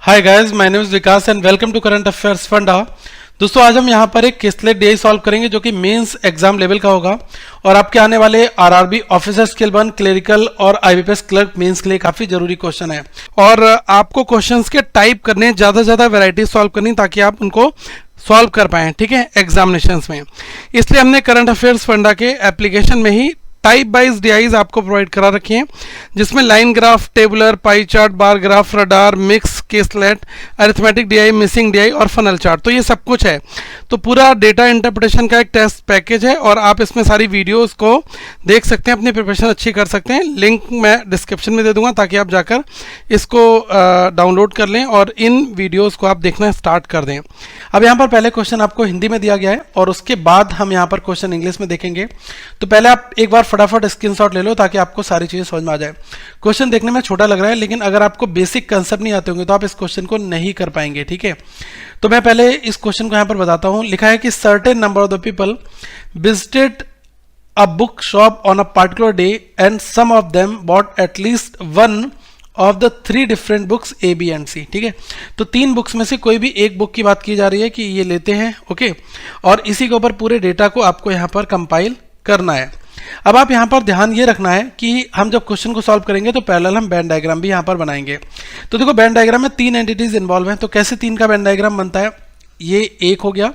Hi guys, my name is Vikas and welcome to current affairs funda. दोस्तों, आज हम यहाँ पर एक किसलेट डीआई सॉल्व करेंगे जो कि मेंस एग्जाम लेवल का होगा और आपके आने वाले आरआरबी ऑफिसर स्किल 1 क्लरिकल और आईबीपीएस क्लर्क मेंस के लिए काफी जरूरी क्वेश्चन है। और आपको क्वेश्चंस के टाइप करने, ज्यादा से ज्यादा वैरायटी सॉल्व करनी ताकि आप उनको सॉल्व कर पाएं, ठीक है, एग्जामिनेशंस में। इसलिए हमने करंट अफेयर्स फंडा के एप्लीकेशन में ही टाइप वाइज डीआईज आपको प्रोवाइड करा रखी हैं, जिसमें line graph, tabular, pie chart, bar graph, radar, mix, caselet, arithmetic DI, missing DI और फनल चार्ट, तो ये सब कुछ है। तो पूरा डेटा इंटरप्रिटेशन का एक टेस्ट पैकेज है और आप इसमें सारी वीडियोस को देख सकते हैं, अपनी प्रिपरेशन अच्छी कर सकते हैं। लिंक मैं डिस्क्रिप्शन में दे दूंगा ताकि आप जाकर इसको डाउनलोड कर लें और इन वीडियोस को आप देखना स्टार्ट कर दें। अब यहाँ पर पहले क्वेश्चन आपको हिंदी में दिया गया है और उसके बाद हम यहाँ पर क्वेश्चन इंग्लिश में देखेंगे। तो पहले आप एक बार फटाफट स्क्रीनशॉट ले लो ताकि आपको सारी चीजें समझ में आ जाए। क्वेश्चन देखने में छोटा लग रहा है, लेकिन अगर आपको बेसिक कंसेप्ट नहीं आते होंगे तो आप इस क्वेश्चन को नहीं कर पाएंगे, ठीक है। तो मैं पहले इस क्वेश्चन को यहां पर बताता हूं। लिखा है कि certain number of the people visited a book shop on a particular day and some of them bought at least one of the 3 different books A, B and C, ठीक है। तो 3 बुक्स में से कोई भी एक बुक की बात की जा रही है कि ये लेते हैं, ओके। और इसी के ऊपर पूरे डेटा को आपको यहां पर कंपाइल करना है। अब आप यहां पर ध्यान ये रखना है कि हम जब क्वेश्चन को सॉल्व करेंगे तो पैरेलल हम बैंड डायग्राम भी यहां पर बनाएंगे। तो देखो, बैंड डायग्राम में 3 एंटिटीज इन्वॉल्व हैं। तो कैसे 3 का बैंड डायग्राम बनता है? ये 1 हो गया।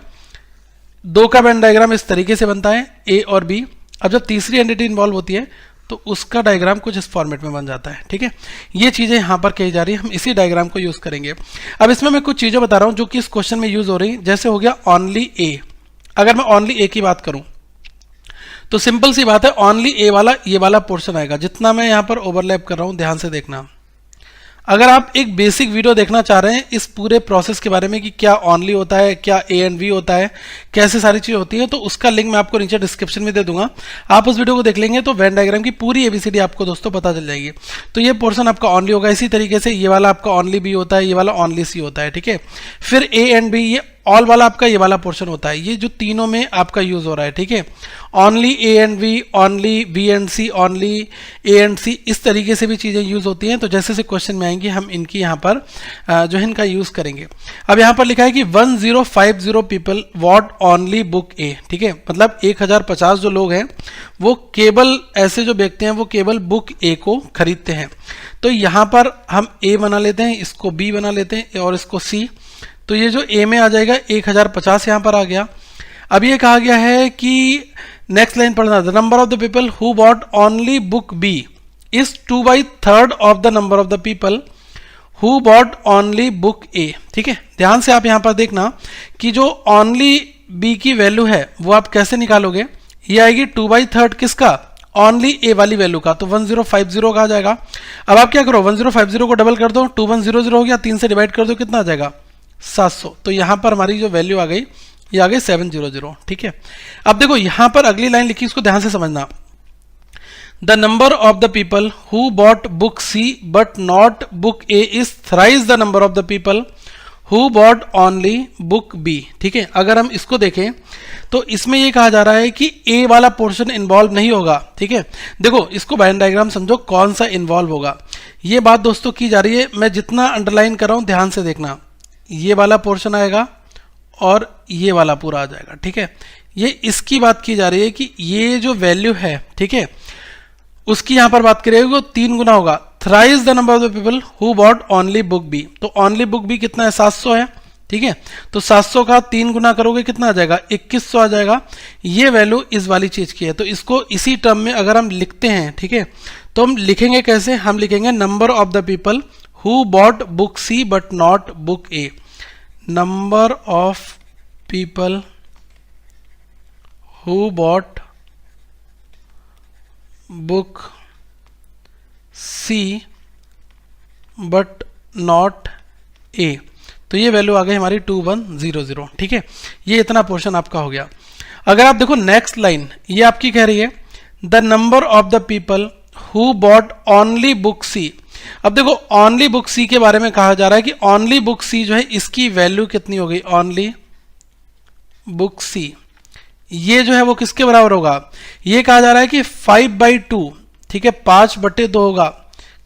2 का बैंड डायग्राम इस तरीके से बनता है, ए और बी। अब जब तीसरी एंटिटी इन्वॉल्व होती है तो उसका डायग्राम कुछ इस फॉर्मेट में बन जाता है, ठीक है। ये चीजें यहां पर कही जा रही है, हम इसी डायग्राम को यूज करेंगे। अब इसमें मैं कुछ चीजें बता रहा हूं जो कि इस क्वेश्चन में यूज हो रही, जैसे हो गया ओनली ए। अगर मैं ओनली ए की बात करूं तो सिंपल सी बात है, ओनली ए वाला ये वाला पोर्शन आएगा। जितना मैं यहां पर ओवरलैप कर रहा हूं, ध्यान से देखना। अगर आप एक बेसिक वीडियो देखना चाह रहे हैं इस पूरे प्रोसेस के बारे में कि क्या ओनली होता है, क्या ए एंड वी होता है, कैसे सारी चीजें होती हैं, तो उसका लिंक मैं आपको नीचे डिस्क्रिप्शन में दे दूंगा। आप उस वीडियो को देख लेंगे तो वेन डायग्राम की पूरी एबीसीडी आपको दोस्तों पता चल जाएगी। तो ये पोर्शन आपका ओनली होगा। इसी तरीके से ये वाला आपका ओनली बी होता है, ये वाला ओनली सी होता है, ठीक है। फिर ए एंड बी, ये ऑल वाला आपका ये वाला पोर्शन होता है। ये जो तीनों में आपका यूज हो रहा है, ठीक है। Only A and B, only B and C, only A and C, इस तरीके से भी चीजें यूज होती हैं। तो जैसे से क्वेश्चन में आएंगी हम इनकी यहाँ पर जो है इनका यूज करेंगे। अब यहाँ पर लिखा है कि 1050 people what only book A, ठीक है। मतलब 1050 जो लोग हैं वो केवल ऐसे जो व्यक्ति हैं वो केवल बुक ए को खरीदते हैं। तो यहाँ पर हम ए बना लेते हैं, इसको बी बना लेते हैं और इसको सी। तो ये जो ए में आ जाएगा 1050 यहां पर आ गया। अब ये कहा गया है कि नेक्स्ट लाइन पढ़ना, the number of the people who bought only book B is 2/3 of the number of the people who bought only book A, ठीक है। ध्यान से आप यहां पर देखना कि जो ओनली बी की वैल्यू है वो आप कैसे निकालोगे। ये आएगी 2/3 किसका? ओनली ए वाली वैल्यू का। तो 1050 का आ जाएगा। अब आप क्या करो, 1050 को डबल कर दो, 2100 हो गया, 3 से डिवाइड कर दो, कितना आ जाएगा? 700। तो यहां पर हमारी जो वैल्यू आ गई ये आ गई 700, ठीक है। अब देखो यहां पर अगली लाइन लिखी, इसको ध्यान से समझना। The number of the people who bought book C but not book A is thrice the number of the people who bought only book B, ठीक है। अगर हम इसको देखें तो इसमें यह कहा जा रहा है कि ए वाला पोर्शन इन्वॉल्व नहीं होगा, ठीक है। देखो इसको बैंड डायग्राम समझो कौन सा इन्वॉल्व होगा। ये बात दोस्तों की जा रही है, मैं जितना अंडरलाइन कर रहा हूं ध्यान से देखना। ये वाला पोर्शन आएगा और ये वाला पूरा आ जाएगा, ठीक है। ये इसकी बात की जा रही है कि ये जो वैल्यू है, ठीक है, उसकी यहां पर बात करेंगे 3 गुना होगा। Thrice the number of the people who bought only book B. तो ओनली बुक बी कितना है? 700 है, ठीक है। तो 700 का 3 गुना करोगे कितना आ जाएगा? 2100 आ जाएगा। ये वैल्यू इस वाली चीज की है। तो इसको इसी टर्म में अगर हम लिखते हैं, ठीक है, तो हम लिखेंगे कैसे? हम लिखेंगे number of the people who bought book C but not book A. Number of people who bought book C but not A. तो ये वैल्यू आ गई हमारी 2100, ठीक है। ये इतना पोर्शन आपका हो गया। अगर आप देखो नेक्स्ट लाइन, ये आपकी कह रही है the number of the people who bought only book C. अब देखो ओनली बुक सी के बारे में कहा जा रहा है कि ओनली बुक सी जो है इसकी वैल्यू कितनी हो गई? ओनली बुक सी ये जो है वो किसके बराबर होगा? ये कहा जा रहा है कि 5/2, ठीक है, 5/2 होगा।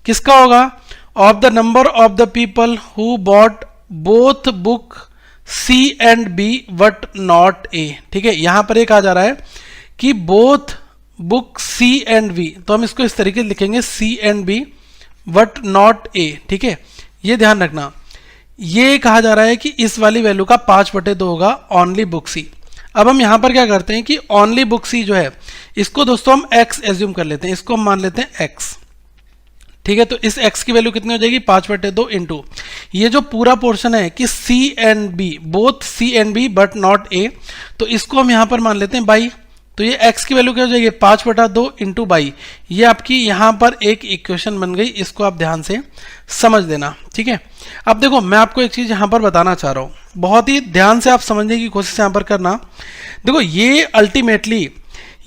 किसका होगा? Of the number of the people who bought both book C and B but not A. ठीक है, यहां पर एक आ जा रहा है कि both book C and B, तो हम इसको इस तरीके से लिखेंगे C and B but not A. ठीक है, ये ध्यान रखना, ये कहा जा रहा है कि इस वाली वैल्यू का 5/2 होगा ओनली बुक सी। अब हम यहां पर क्या करते हैं कि ओनली बुक सी जो है इसको दोस्तों हम x एज्यूम कर लेते हैं, इसको हम मान लेते हैं x। ठीक है, तो इस x की वैल्यू कितनी हो जाएगी 5/2 इंटू ये जो पूरा पोर्शन है कि c and b, both c and b but not a, तो इसको हम यहां पर मान लेते हैं बाई। तो ये x की वैल्यू क्या हो जाएगी 5/2 इंटू बाई। ये आपकी यहां पर एक इक्वेशन बन गई, इसको आप ध्यान से समझ देना। ठीक है, अब देखो मैं आपको एक चीज यहां पर बताना चाह रहा हूं, बहुत ही ध्यान से आप समझने की कोशिश यहां पर करना। देखो ये अल्टीमेटली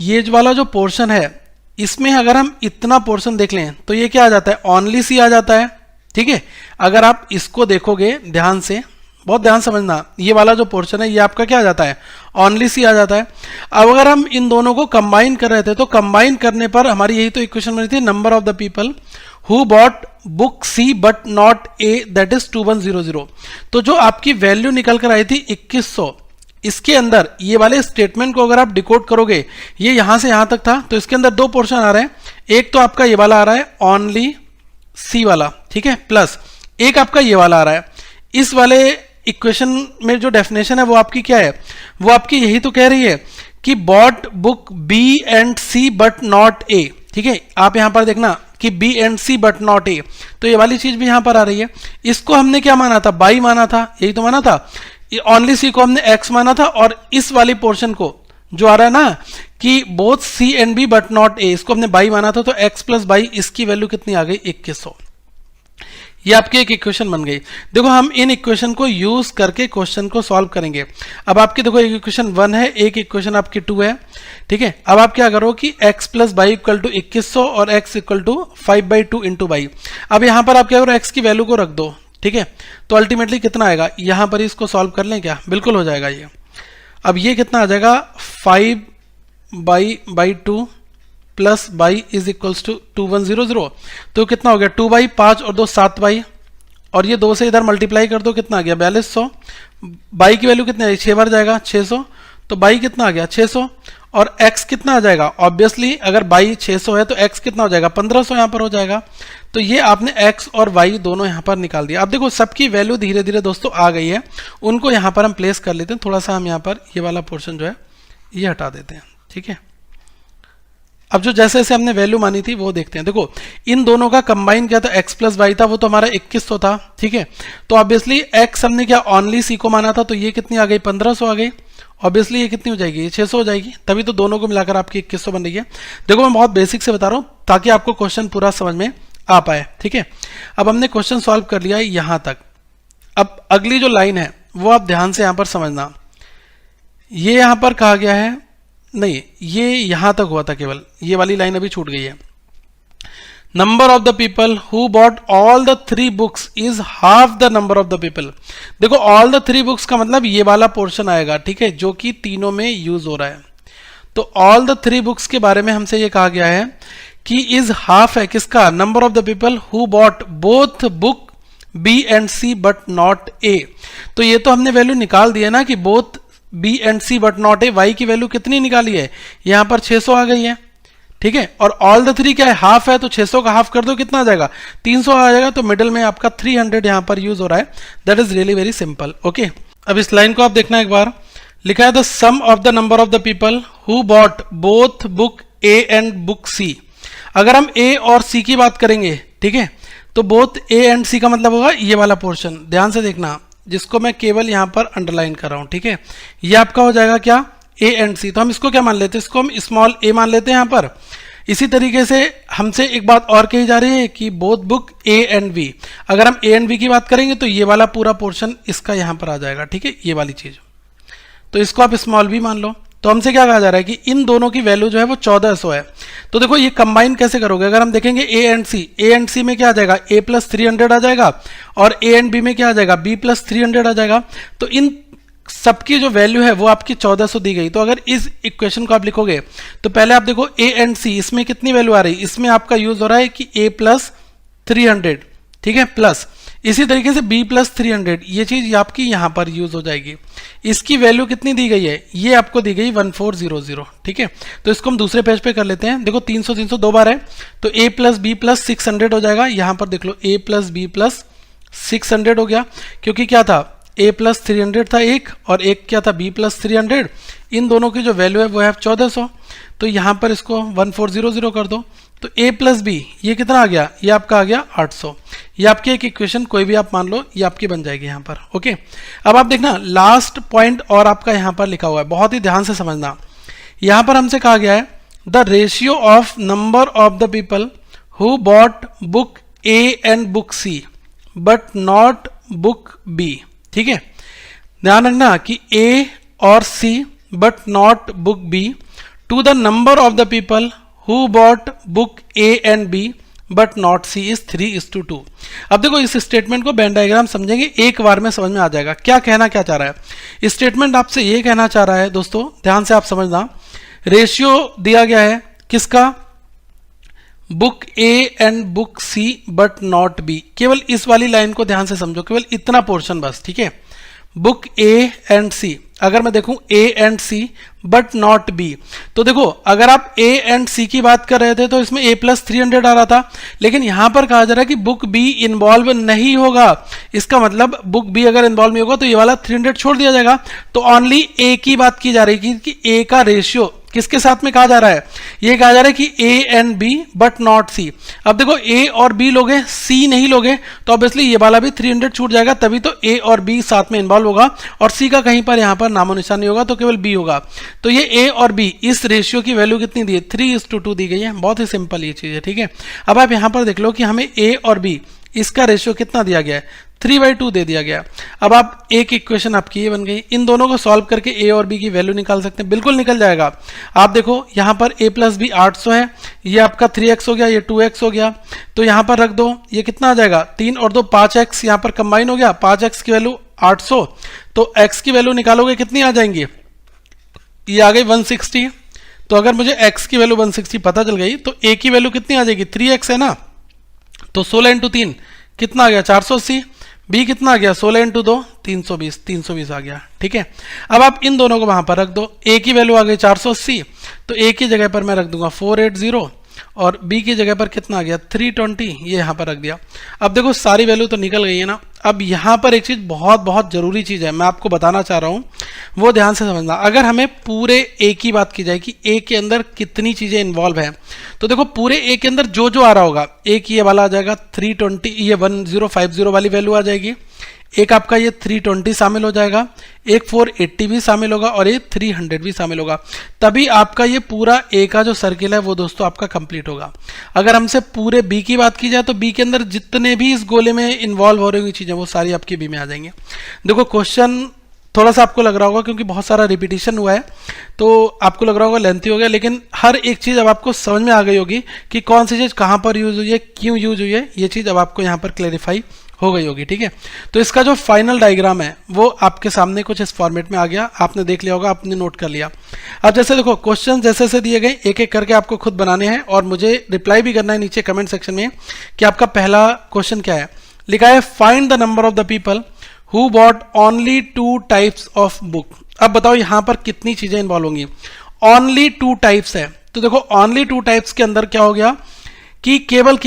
ये वाला जो पोर्शन है इसमें अगर हम इतना पोर्शन देख लें तो ये क्या आ जाता है ओनली सी आ जाता है। ठीक है, अगर आप इसको देखोगे ध्यान से, बहुत ध्यान समझना, ये वाला जो पोर्शन है ये आपका क्या आ जाता है ओनली सी आ जाता है। अब अगर हम इन दोनों को कंबाइन कर रहे थे तो कंबाइन करने पर हमारी यही तो इक्वेशन बनी थी, number of the people who bought book C but not A that is 2100। तो जो आपकी वैल्यू निकल कर आई थी 2100, इसके अंदर ये वाले स्टेटमेंट को अगर आप डिकोड करोगे, ये यहां से यहां तक था, तो इसके अंदर दो पोर्शन आ रहे हैं, एक तो आपका ये वाला आ रहा है ओनली सी वाला, ठीक है, प्लस एक आपका ये वाला आ रहा है। इस वाले इक्वेशन में जो डेफिनेशन है वो आपकी क्या है, वो आपकी यही तो कह रही है कि bought book B and C but not A. ठीक है, आप यहां पर देखना कि B and C but not A, तो ये वाली चीज भी यहां पर आ रही है। इसको हमने क्या माना था, बाई माना था, यही तो माना था, ओनली सी को हमने एक्स माना था, और इस वाली पोर्शन को जो आ रहा है ना कि both C and B but not A, इसको हमने बाई माना था, तो एक्स प्लस बाई, इसकी वैल्यू कितनी आ गई 2100। ये आपकी एक इक्वेशन बन गई। देखो हम इन इक्वेशन को यूज करके क्वेश्चन को सॉल्व करेंगे। अब आपकी देखो एक इक्वेशन 1 है, एक इक्वेशन आपकी 2 है। ठीक है, अब आप क्या करो कि x plus y equal to 2100 और x equal to 5/2 into y. अब यहां पर आप क्या करो x की वैल्यू को रख दो। ठीक है, तो अल्टीमेटली कितना आएगा, यहां पर इसको सॉल्व कर लें क्या, बिल्कुल हो जाएगा ये। अब ये कितना आ जाएगा 5/2 plus y is equals to 2100, तो कितना हो गया 2 बाई, 5 और 2 7 बाई, और ये 2 से इधर मल्टीप्लाई कर दो, कितना आ गया 4200। बाई की वैल्यू कितनी आई 6 बार जाएगा 600, तो बाई कितना आ गया 600, और x कितना आ जाएगा, ऑब्वियसली अगर बाई 600 है तो x कितना हो जाएगा 1500 यहां पर हो जाएगा। तो ये आपने x और y दोनों यहां पर निकाल दिया। अब देखो सबकी वैल्यू धीरे धीरे दोस्तों आ गई है, उनको यहां पर हम प्लेस कर लेते हैं। थोड़ा सा हम यहां पर ये वाला पोर्शन जो है ये हटा देते हैं। ठीक है, अब जो जैसे जैसे हमने वैल्यू मानी थी वो देखते हैं। देखो इन दोनों का कंबाइन क्या था, x प्लस वाई था, वो तो हमारा 2100 था। ठीक है, तो ऑब्वियसली x हमने क्या ओनली सी को माना था, तो ये कितनी आ गई 1500 आ गई। ऑब्वियसली ये कितनी हो जाएगी, ये 600 हो जाएगी, तभी तो दोनों को मिलाकर आपकी 2100 बन रही है। देखो मैं बहुत बेसिक से बता रहा हूं ताकि आपको क्वेश्चन पूरा समझ में आ पाए। ठीक है, अब हमने क्वेश्चन सॉल्व कर लिया है यहां तक। अब अगली जो लाइन है वो आप ध्यान से यहां पर समझना। ये यहां पर कहा गया है, नहीं ये यहां तक हुआ था, केवल ये वाली लाइन अभी छूट गई है। Number of the people who bot all the 3 books is half the number of the people. देखो ऑल द 3 बुक्स का मतलब ये वाला पोर्शन आएगा, ठीक है, जो कि तीनों में यूज हो रहा है। तो ऑल द 3 बुक्स के बारे में हमसे ये कहा गया है कि इज हाफ है किसका, number of the people who bought both book B and C but not A. तो ये तो हमने वैल्यू निकाल दिया ना कि both B and C but not A, Y की वैल्यू कितनी निकाली है, यहां पर 600 आ गई है। ठीक है, और ऑल द 3 क्या है, हाफ है, तो 600 का हाफ कर दो कितना आ जाएगा 300 आ जाएगा। तो मिडिल में आपका 300 यहां पर यूज हो रहा है। That is really very simple. Okay, अब इस लाइन को आप देखना एक बार, लिखा है the sum of the number of the people who bought both book A and book C. अगर हम ए और सी की बात करेंगे, ठीक है, तो बोथ ए एंड सी का मतलब होगा ये वाला पोर्शन, ध्यान से देखना, जिसको मैं केवल यहां पर अंडरलाइन कर रहा हूं। ठीक है, ये आपका हो जाएगा क्या ए एंड सी। तो हम इसको क्या मान लेते हैं, इसको हम स्मॉल ए मान लेते हैं यहां पर। इसी तरीके से हमसे एक बात और कही जा रही है कि both book A and B. अगर हम ए एंड बी की बात करेंगे तो ये वाला पूरा पोर्शन इसका यहां पर आ जाएगा। ठीक है, ये वाली चीज, तो इसको आप स्मॉल बी मान लो। तो हमसे क्या कहा जा रहा है कि इन दोनों की वैल्यू जो है वो 1400 है। तो देखो ये कंबाइन कैसे करोगे, अगर हम देखेंगे ए एंड सी में क्या आ जाएगा a प्लस 300 आ जाएगा, और ए एंड बी में क्या आ जाएगा b प्लस 300 आ जाएगा। तो इन सबकी जो वैल्यू है वो आपकी 1400 दी गई। तो अगर इस इक्वेशन को आप लिखोगे तो पहले आप देखो a एंड c, इसमें कितनी वैल्यू आ रही है, इसमें आपका यूज हो रहा है कि a प्लस 300, ठीक है, प्लस इसी तरीके से b प्लस 300, ये चीज आपकी यहां पर यूज हो जाएगी। इसकी वैल्यू कितनी दी गई है, ये आपको दी गई 1400, ठीक है। तो इसको हम दूसरे पेज पे कर लेते हैं। देखो 300 300 दो बार है, तो a प्लस बी प्लस 600 हो जाएगा। यहां पर देख लो a प्लस बी प्लस 600 हो गया, क्योंकि क्या था a प्लस 300 था एक, और एक क्या था b प्लस 300। इन दोनों की जो वैल्यू है वो है 1400, तो यहां पर इसको 1400 कर दो। तो a प्लस बी ये कितना आ गया, ये आपका आ गया 800। ये आपकी एक इक्वेशन कोई भी आप मान लो, ये आपकी बन जाएगी यहाँ पर। ओके, अब आप देखना लास्ट पॉइंट और आपका यहाँ पर लिखा हुआ है, बहुत ही ध्यान से समझना। यहाँ पर हमसे कहा गया है the ratio of number of the people who bought book A and book C but not book B. ठीक है, ध्यान रखना कि a और c but not book b to the number of the पीपल who bought book A and B but not C is 3:2। अब देखो इस स्टेटमेंट को वेन डायग्राम समझेंगे, एक बार में समझ में आ जाएगा क्या कहना क्या चाह रहा है। स्टेटमेंट आपसे ये कहना चाह रहा है दोस्तों, ध्यान से आप समझना, रेशियो दिया गया है किसका, book A and book C but not B. केवल इस वाली लाइन को ध्यान से समझो, केवल इतना पोर्शन बस, ठीक है। बुक ए एंड सी, अगर मैं देखूं A and C but not B, तो देखो अगर आप ए एंड सी की बात कर रहे थे तो इसमें a प्लस 300 आ रहा था, लेकिन यहां पर कहा जा रहा है कि बुक बी इन्वॉल्व नहीं होगा। इसका मतलब बुक बी अगर इन्वॉल्व नहीं होगा तो ये वाला 300 छोड़ दिया जाएगा। तो ओनली ए की बात की जा रही है कि ए का रेशियो किसके साथ में कहा जा रहा है, ये कहा जा रहा है कि A and B but not C. अब देखो ए और बी लोगे, सी नहीं लोगे, तो ऑब्वियसली ये वाला भी 300 छूट जाएगा, तभी तो ए और बी साथ में इन्वॉल्व होगा, और सी का कहीं पर यहां पर नामो निशान नहीं होगा, तो केवल बी होगा। तो ये ए और बी, इस रेशियो की वैल्यू कितनी दी है, 3:2 दी गई है। बहुत ही सिंपल ये चीज है, ठीक है। अब आप यहां पर देख लो कि हमें ए और बी इसका रेशियो कितना दिया गया है, 3/2 दे दिया गया। अब आप एक इक्वेशन आपकी ये बन गई, इन दोनों को सॉल्व करके ए और बी की वैल्यू निकाल सकते हैं, बिल्कुल निकल जाएगा। आप देखो यहां पर a प्लस बी 800 है, ये आपका 3x हो गया, ये 2x हो गया, तो यहां पर रख दो, ये कितना आ जाएगा, 3 और 2 5x, यहां पर कंबाइन हो गया, 5x की वैल्यू 800, तो x की वैल्यू निकालोगे कितनी आ जाएंगी, ये आ गई 160। तो अगर मुझे x की वैल्यू 160 पता चल गई तो a की वैल्यू कितनी आ जाएगी, 3x है ना, तो 16 × 3 कितना आ गया, 480। b कितना आ गया, 16 × 2 320 आ गया, ठीक है। अब आप इन दोनों को वहां पर रख दो, a की वैल्यू आ गई 480, तो a की जगह पर मैं रख दूंगा 480, और b की जगह पर कितना आ गया 320, ये यहां पर रख दिया। अब देखो सारी वैल्यू तो निकल गई है ना। अब यहां पर एक चीज बहुत बहुत जरूरी चीज है, मैं आपको बताना चाह रहा हूं, वो ध्यान से समझना। अगर हमें पूरे ए की बात की जाए कि ए के अंदर कितनी चीजें इन्वॉल्व हैं, तो देखो पूरे ए के अंदर जो जो आ रहा होगा, एक ये वाला आ जाएगा 320, ये 1050 वाली वैल्यू आ जाएगी, एक आपका ये 320 शामिल हो जाएगा, एक 480 भी शामिल होगा, और ये 300 भी शामिल होगा। तभी आपका ये पूरा ए का जो सर्किल है वो दोस्तों आपका कंप्लीट होगा। अगर हमसे पूरे बी की बात की जाए तो बी के अंदर जितने भी इस गोले में इन्वॉल्व हो रही हुई चीजें वो सारी आपकी बी में आ जाएंगी। देखो क्वेश्चन थोड़ा सा आपको लग रहा होगा क्योंकि बहुत सारा रिपीटिशन हुआ है, तो आपको लग रहा होगा लेंथी हो गया, लेकिन हर एक चीज अब आपको समझ में आ गई होगी कि कौन सी चीज कहां पर यूज हुई है, क्यों यूज हुई है, ये चीज अब आपको यहाँ पर क्लेरिफाई हो गई होगी, ठीक है। तो इसका जो फाइनल डायग्राम है वो आपके सामने कुछ इस फॉर्मेट में आ गया, आपने देख लिया होगा, आपने नोट कर लिया। अब जैसे देखो क्वेश्चन जैसे जैसे दिए गए एक एक करके आपको खुद बनाने हैं, और मुझे रिप्लाई भी करना है नीचे कमेंट सेक्शन में कि आपका पहला क्वेश्चन क्या है। लिखा है find the number of the people who bought only 2 types of book. अब बताओ यहां पर कितनी चीजें इन्वॉल्व होंगी, ओनली 2 टाइप्स है, तो देखो ओनली 2 टाइप्स के अंदर क्या हो गया कि केवल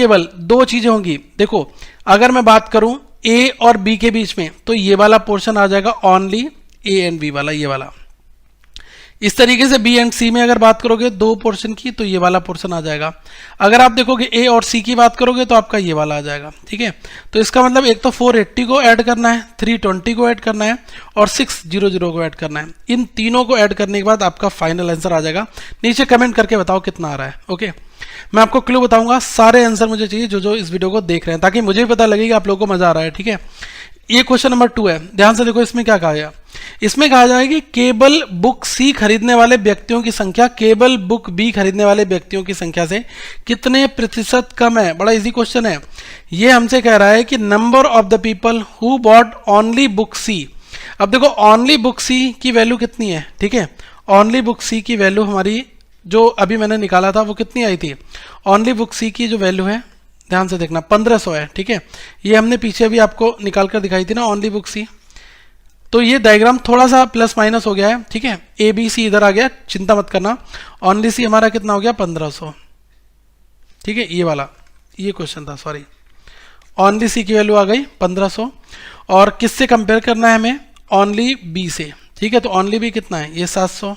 2 चीजें होंगी। देखो अगर मैं बात करूं ए और बी के बीच में, तो ये वाला पोर्शन आ जाएगा ओनली ए एंड बी वाला, ये वाला। इस तरीके से बी एंड सी में अगर बात करोगे 2 पोर्शन की, तो ये वाला पोर्शन आ जाएगा। अगर आप देखोगे ए और सी की बात करोगे तो आपका ये वाला आ जाएगा, ठीक है। तो इसका मतलब एक तो 480 को ऐड करना है, 320 को ऐड करना है, और 600 को ऐड करना है। इन तीनों को ऐड करने के बाद आपका फाइनल आंसर आ जाएगा। नीचे कमेंट करके बताओ कितना आ रहा है, ओके। मैं आपको क्लू बताऊंगा, सारे आंसर मुझे चाहिए जो इस वीडियो को देख रहे हैं, ताकि मुझे भी पता लगे कि आप लोगों को मजा आ रहा है, ठीक है। ये क्वेश्चन नंबर 2 है, ध्यान से देखो इसमें क्या कहा गया। इसमें कहा जाएगा कि केवल बुक सी खरीदने वाले व्यक्तियों की संख्या केवल बुक बी खरीदने वाले व्यक्तियों की संख्या से कितने प्रतिशत कम है। बड़ा इजी क्वेश्चन है। ये हमसे कह रहा है कि number of the people who bought only book C. अब देखो ओनली बुक सी की वैल्यू कितनी है, ठीक है। ओनली बुक सी की वैल्यू हमारी जो अभी मैंने निकाला था वो कितनी आई थी, ओनली बुक सी की जो वैल्यू है, ध्यान से देखना 1500 है, ठीक है। ये हमने पीछे भी आपको निकाल कर दिखाई थी ना ओनली बुक सी। तो ये डायग्राम थोड़ा सा प्लस माइनस हो गया है, ठीक है। ए बी सी इधर आ गया, चिंता मत करना। ओनली सी हमारा कितना हो गया 1500, ठीक है। ये वाला ये क्वेश्चन था, सॉरी। ओनली सी की वैल्यू आ गई 1500 और किससे कंपेयर करना है हमें, ओनली बी से, ठीक है। तो ओनली बी कितना है, ये 700।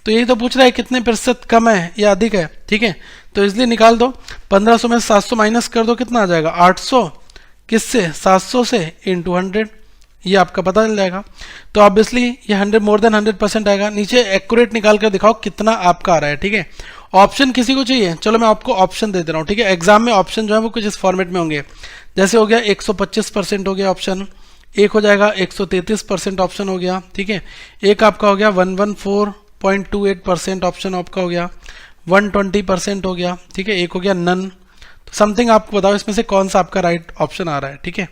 तो यही तो पूछ रहा है कितने प्रतिशत कम है या अधिक है, ठीक है। तो इसलिए निकाल दो, 1500 में 700 माइनस कर दो, कितना आ जाएगा 800, किससे 700 से इंटू 100, ये आपका पता चल जाएगा। तो ऑब्वियसली ये 100 मोर देन 100% आएगा। नीचे एक्यूरेट निकाल कर दिखाओ कितना आपका आ रहा है, ठीक है। ऑप्शन किसी को चाहिए, चलो मैं आपको ऑप्शन दे दे रहा हूँ, ठीक है। एग्जाम में ऑप्शन जो है वो कुछ इस फॉर्मेट में होंगे, जैसे हो गया 125% हो गया ऑप्शन, एक हो जाएगा 133% ऑप्शन हो गया, ठीक है। एक आपका हो गया 114.28% ऑप्शन आपका हो गया, 120% हो गया, ठीक है। एक हो गया नन। तो समथिंग आपको बताओ इसमें से कौन सा आपका राइट ऑप्शन आ रहा है, ठीक है।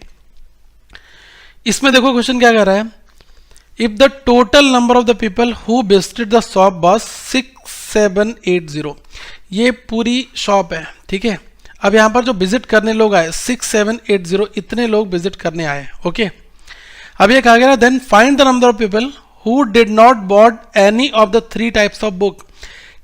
इसमें देखो क्वेश्चन क्या कह रहा है, if the total number of the people who visited the shop was 6780, ये पूरी शॉप है, ठीक है। अब यहां पर जो विजिट करने लोग आए 6780, इतने लोग विजिट करने आए, ओके। अब ये कहा गया then find the number of people who did not bought any of the 3 types of book.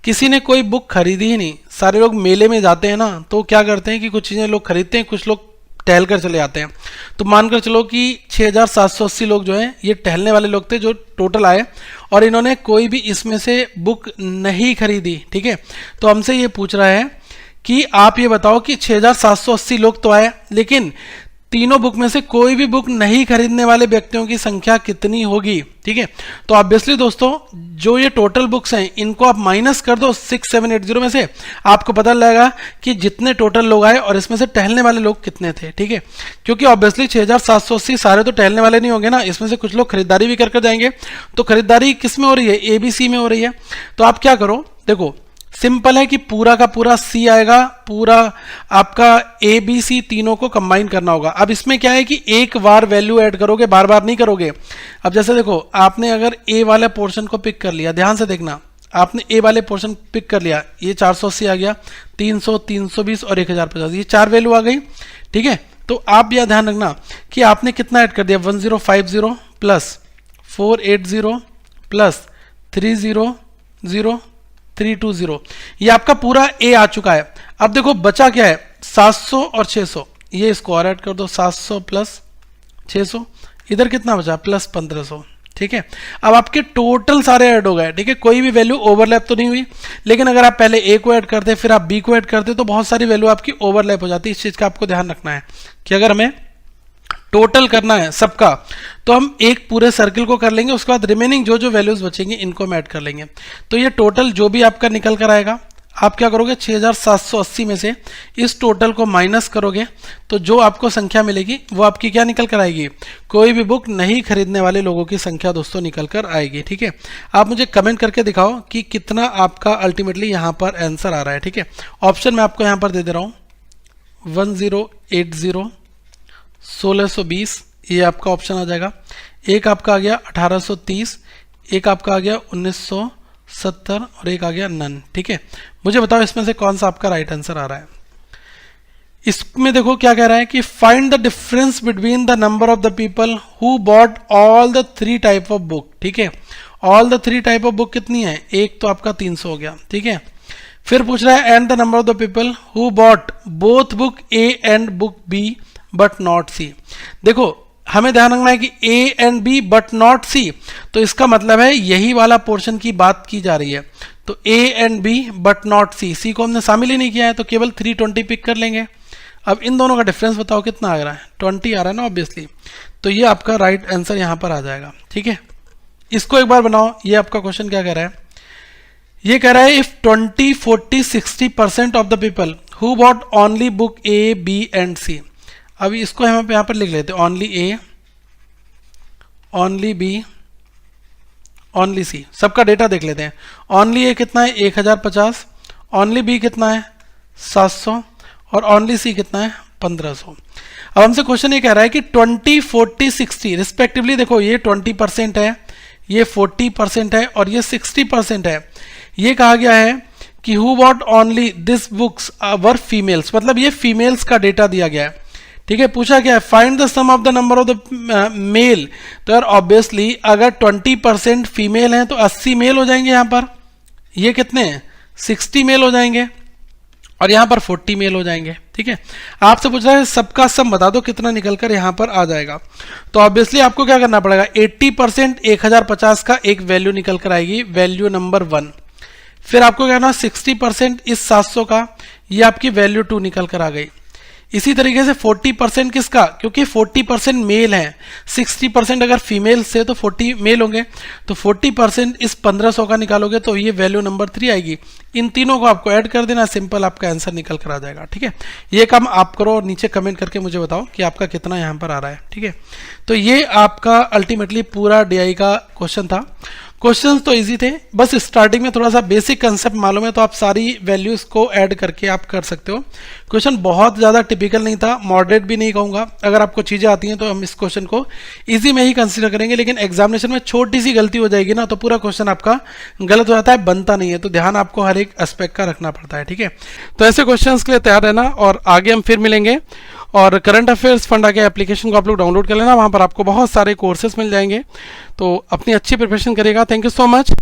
किसी ने कोई बुक खरीदी ही नहीं। सारे लोग मेले में जाते हैं ना, तो क्या करते हैं कि कुछ चीजें लोग खरीदते हैं, कुछ लोग टहल कर चले जाते हैं। तो मानकर चलो कि 6780 लोग जो हैं ये टहलने वाले लोग थे जो टोटल आए, और इन्होंने कोई भी इसमें से बुक नहीं खरीदी, ठीक है। तो हमसे ये पूछ रहा है कि आप ये बताओ कि 6780 लोग तो आए, लेकिन तीनों बुक में से कोई भी बुक नहीं खरीदने वाले व्यक्तियों की संख्या कितनी होगी, ठीक है। तो ऑब्वियसली दोस्तों जो ये टोटल बुक्स हैं इनको आप माइनस कर दो 6780 में से, आपको पता लगेगा कि जितने टोटल लोग आए और इसमें से टहलने वाले लोग कितने थे, ठीक है। क्योंकि ऑब्वियसली 6780 सारे तो टहलने वाले नहीं होंगे ना, इसमें से कुछ लोग खरीदारी भी कर जाएंगे। तो खरीदारी किस में हो रही है, ABC में हो रही है। तो आप क्या करो, देखो सिंपल है कि पूरा का पूरा सी आएगा, पूरा आपका ABC तीनों को कंबाइन करना होगा। अब इसमें क्या है कि एक बार वैल्यू ऐड करोगे, बार बार नहीं करोगे। अब जैसे देखो आपने अगर ए वाले पोर्शन को पिक कर लिया, ध्यान से देखना, आपने ए वाले पोर्शन पिक कर लिया, ये 480 आ गया, 300, 320 और 1050, ये 4 वैल्यू आ गई, ठीक है। तो आप यह ध्यान रखना कि आपने कितना ऐड कर दिया, 1050 प्लस 480 प्लस 300 320, ये आपका पूरा ए आ चुका है। अब देखो बचा क्या है 700 और 600, ये इसको और ऐड कर दो, 700 प्लस 600, इधर कितना बचा प्लस 1500, ठीक है। अब आपके टोटल सारे ऐड हो गए, ठीक है। कोई भी वैल्यू ओवरलैप तो नहीं हुई, लेकिन अगर आप पहले ए को ऐड करते फिर आप बी को ऐड करते तो बहुत सारी वैल्यू आपकी ओवरलैप हो जाती है। इस चीज का आपको ध्यान रखना है कि अगर हमें टोटल करना है सबका तो हम एक पूरे सर्किल को कर लेंगे, उसके बाद रिमेनिंग जो जो वैल्यूज बचेंगे इनको हम ऐड कर लेंगे। तो ये टोटल जो भी आपका निकल कर आएगा, आप क्या करोगे 6780 में से इस टोटल को माइनस करोगे तो जो आपको संख्या मिलेगी वो आपकी क्या निकल कर आएगी, कोई भी बुक नहीं खरीदने वाले लोगों की संख्या दोस्तों निकल कर आएगी, ठीक है। आप मुझे कमेंट करके दिखाओ कि कितना आपका अल्टीमेटली यहाँ पर आंसर आ रहा है, ठीक है। ऑप्शन मैं आपको यहाँ पर दे दे रहा हूँ, 1080 1620, ये आपका ऑप्शन आ जाएगा। एक आपका आ गया 1830, एक आपका आ गया 1970 और एक आ गया नन, ठीक है। मुझे बताओ इसमें से कौन सा आपका राइट आंसर आ रहा है। इसमें देखो क्या कह रहा है कि find the difference between the number of the people who bot all the 3 type of book, ठीक है। All the 3 type of book कितनी है, एक तो आपका 300 हो गया, ठीक है। फिर पूछ रहा है and the number of the people who bought both book A and book B but not C. देखो हमें ध्यान रखना है कि A and B but not C, तो इसका मतलब है यही वाला पोर्शन की बात की जा रही है। तो A and B but not C, C को हमने शामिल ही नहीं किया है तो केवल 320 पिक कर लेंगे। अब इन दोनों का डिफरेंस बताओ कितना आ रहा है, 20 आ रहा है ना ऑब्वियसली। तो ये आपका राइट आंसर यहां पर आ जाएगा, ठीक है। इसको एक बार बनाओ, ये आपका क्वेश्चन क्या कह रहा है, ये कह रहा है if 20, 40, 60% of the people who bought only book A B and C. अब इसको हम यहां पर लिख लेते हैं, only A, only B, only C, सबका डेटा देख लेते हैं। ओनली ए कितना है 1050, ओनली बी कितना है 700 और ओनली सी कितना है 1500। अब हमसे क्वेश्चन ये कह रहा है कि 20, 40, 60 रिस्पेक्टिवली, देखो ये 20% है, ये 40% है और ये 60% है। ये कहा गया है कि who bought only this books were females, मतलब ये फीमेल्स का डेटा दिया गया है। ठीक है, पूछा क्या है, find the sum of the number of the male. तो यार ऑब्वियसली अगर 20% फीमेल हैं तो 80 मेल हो जाएंगे यहाँ पर, ये कितने हैं 60 मेल हो जाएंगे, और यहाँ पर 40 मेल हो जाएंगे। ठीक है, आपसे पूछ रहा है सबका सम बता दो कितना निकलकर यहाँ पर आ जाएगा। तो ऑब्वियसली आपको क्या करना पड़ेगा, 80% 1050 का एक वैल्यू निकल कर आएगी, वैल्यू नंबर 1। फिर आपको क्या करना 60% इस 700 का, ये आपकी वैल्यू 2 निकल कर आ गई। इसी तरीके से 40% किसका, क्योंकि 40% मेल है, 60% अगर फीमेल से तो 40 मेल होंगे, तो 40% इस 1500 का निकालोगे तो ये वैल्यू नंबर 3 आएगी। इन तीनों को आपको ऐड कर देना, सिंपल आपका आंसर निकल कर आ जाएगा। ठीक है, ये काम आप करो और नीचे कमेंट करके मुझे बताओ कि आपका कितना यहाँ पर आ रहा है। ठीक है, तो ये आपका अल्टीमेटली पूरा DI का क्वेश्चन था। क्वेश्चंस तो इजी थे, बस स्टार्टिंग में थोड़ा सा बेसिक कंसेप्ट मालूम है तो आप सारी वैल्यूज को ऐड करके आप कर सकते हो। क्वेश्चन बहुत ज़्यादा टिपिकल नहीं था, मॉडरेट भी नहीं कहूँगा। अगर आपको चीज़ें आती हैं तो हम इस क्वेश्चन को इजी में ही कंसीडर करेंगे, लेकिन एग्जामिनेशन में छोटी सी गलती हो जाएगी ना तो पूरा क्वेश्चन आपका गलत हो जाता है, बनता नहीं है। तो ध्यान आपको हर एक एस्पेक्ट का रखना पड़ता है। ठीक है, तो ऐसे क्वेश्चन के लिए तैयार रहना, और आगे हम फिर मिलेंगे। और करंट अफेयर्स फंडा के एप्लीकेशन को आप लोग डाउनलोड कर लेना, वहाँ पर आपको बहुत सारे कोर्सेज मिल जाएंगे। तो अपनी अच्छी प्रिपरेशन करिएगा। Thank you so much.